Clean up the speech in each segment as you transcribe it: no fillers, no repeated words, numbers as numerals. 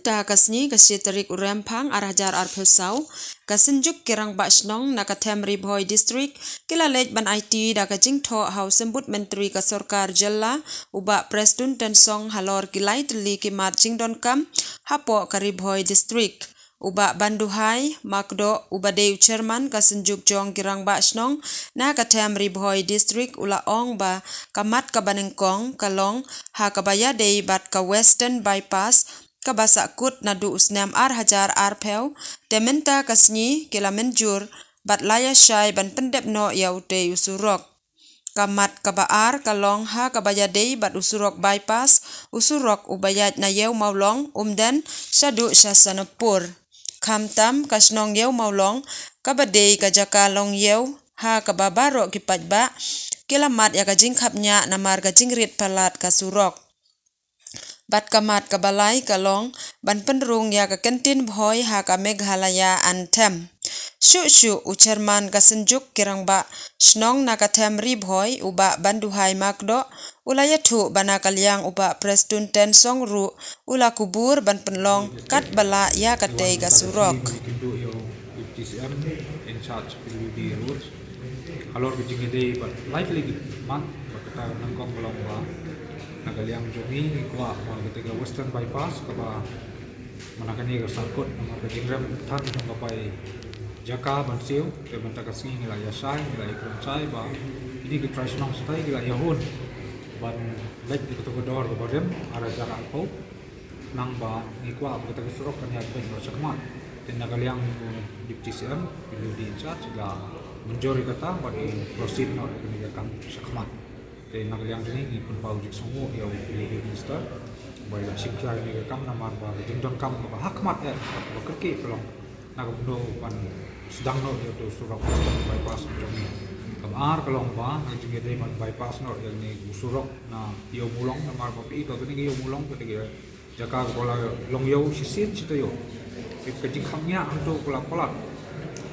ta kasni kasiterik urempang arajar arphusau kasenjuk kirang basnong nakatem ribhoi district kilalej ban IT da kajingtho house sembut menteri ka sorkar jella uba presdun tensong halor kilai teli kimat jingdon kam hapo ka ribhoi district uba banduhai makdo uba deu chairman kasenjuk jong kirang basnong na katem ribhoi district ula ong ba kamat kabanengkong kalong ha kabaya dei bat ka western bypass kabasa kut nadu usnam hajar arpeu tementa kasni kila menjur bat laya syai ban pendep no yaute usurok kamat kabaar kalong ha kabaya dei bat usurok bypass usurok ubayat na yeu maulong umdan syadu syasanapur kamtam kasnong yeu maulong kabadei kajaka long yeu ha kababaro kipatba kilamat ya kajingkapnya namar kajingrit palat kasurok bat kamat kabalai kalong ban penrung ya ka kentin bhoi ha ka Meghalaya antem shu ucerman kasenjuk kirangba snong na katem ribhoi uba banduhai makdo ulaya thu bana kalyang uba presdun tensong ru ula kubur ban penlong kat bala ya katei kasurok in charge PWD roads alor bijingede but likely man bakata nangkong belong ba nagaliang jogi kwa ketika western bypass kaba manakani ka sangkot nama kajingrem than kapai jaka bansiu ke bantaka singi ngila yasai ngila ikroncai ba ini ke trasnong stai ngila yahun ban lek di kotodor ka barem ara jaka ko nang ba ikwa ketika surok kan ya ben sakmat tin nagaliang diptisiam pilu di charge la menjori kata ba di proceed no kani kam sakmat te nagaliang ini pun pau dik songo ya pilih minister bai la sikya ni kam namar ba jingdon kam ba hakmat ya ba kerke pelong nagabdo pan sedang no ya to surok western bypass jomi kamar kalong ba ngajinge dei man bypass no ya ni usurok na yo mulong namar ba pi ba ni yo mulong ke de jaka bola long yo sisin sito yo kajing khamnya anto pola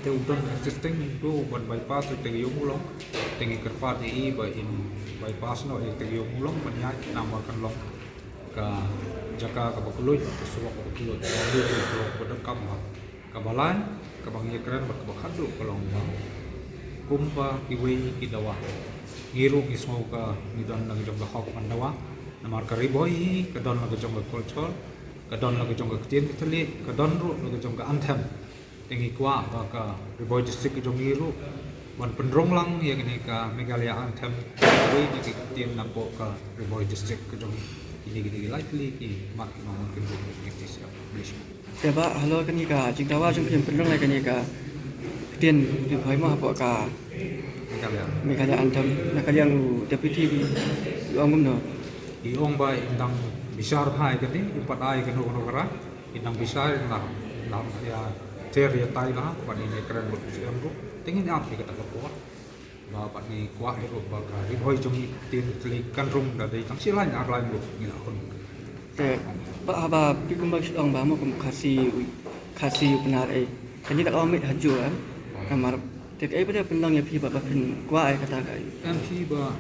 te udon existing do ban bypass te yo mulong tengi kerpa di ba in bypass no te yo mulong banya namakan long ka jaka ka bakuloy ke suwak ka bakuloy do suwak badakam ka balai ka bangi keren ba ka khadu kalong ba kumpa kiwi kidawa ngiru kismo ka nidon nang jong hok pandawa namar ka riboi ka don nang jong culture ka don nang jong kitien kitali ka don ru nang jong anthem tengi kwa ba ka riboi district jong ngiru ban pendrong lang ya gini ka Meghalaya anthem wi ni kitien napo ka riboi district ka jong ini likely ki mak nomor kedua itu siap beli. Ya ba halo kan ka jingdawa jong yang pendrong lai kan ka kitien riboi ma apa ka Meghalaya anthem nak yang deputy di ongum no di ong ba indang besar hai kan ni empat ai kan no kara indang besar na ya ter ya tai lah pa ni keren buat siam ru tingin api kata ko ba pa ni kwa ro ba ka riboi jong tin tli kan rum da dei tang si lain ar lain lu ngila kon te ba pikum ba ong ba mo kum kasi benar kan ni tak omit haju kan kamar te ai pada pendang ya pi ba pin kwa ai kata kai MP ba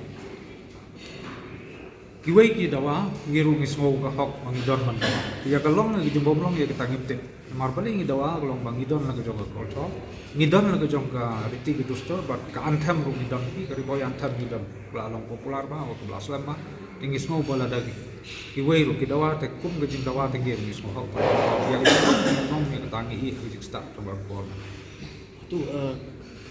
kiwai ki dawa ngiru ngismo ka hok mangidon man ya kalong ngi jumbo long ya kita ngipte mar paling ngi dawa kalong bangidon la jong ka kolcho ngidon la jong ka riti ki dusto bat ka anthem ru ngidon ki kari boy anthem ngidon la long popular ba wa la slam ba ngismo bala dagi kiwai ru ki dawa te kum ga jing dawa te ngir ngismo hok ya nong ngi tangi i ki start to bar ko tu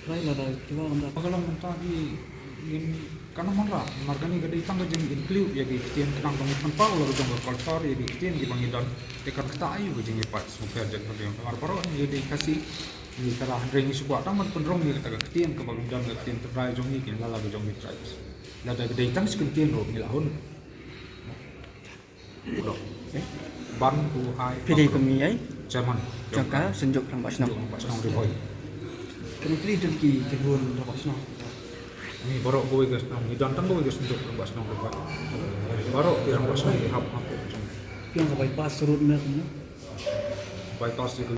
lain ada coba anda kalong tadi ngin karena margani gede tangga jeng include ya kitien kenang bangun pau lalu jong culture ya kitien di bangidon tekan kata ayu jeng ipat super jeng yang kamar paro ni kasih ni kara ring suku taman pendrong ni kata kitien ke bangidon kitien trai jong ni kin lala jong ni tribes la da gede tang kitien ro ni lahun ban tu hai pilih kami ai zaman jaka senjuk rambas nak riboi kami pilih dengki kebun rambas nak ini baru gue guys, ngidon tang gue guys untuk rambas nong lebat. Baru pirang rambas nong hap. yang bypass road na Bypass itu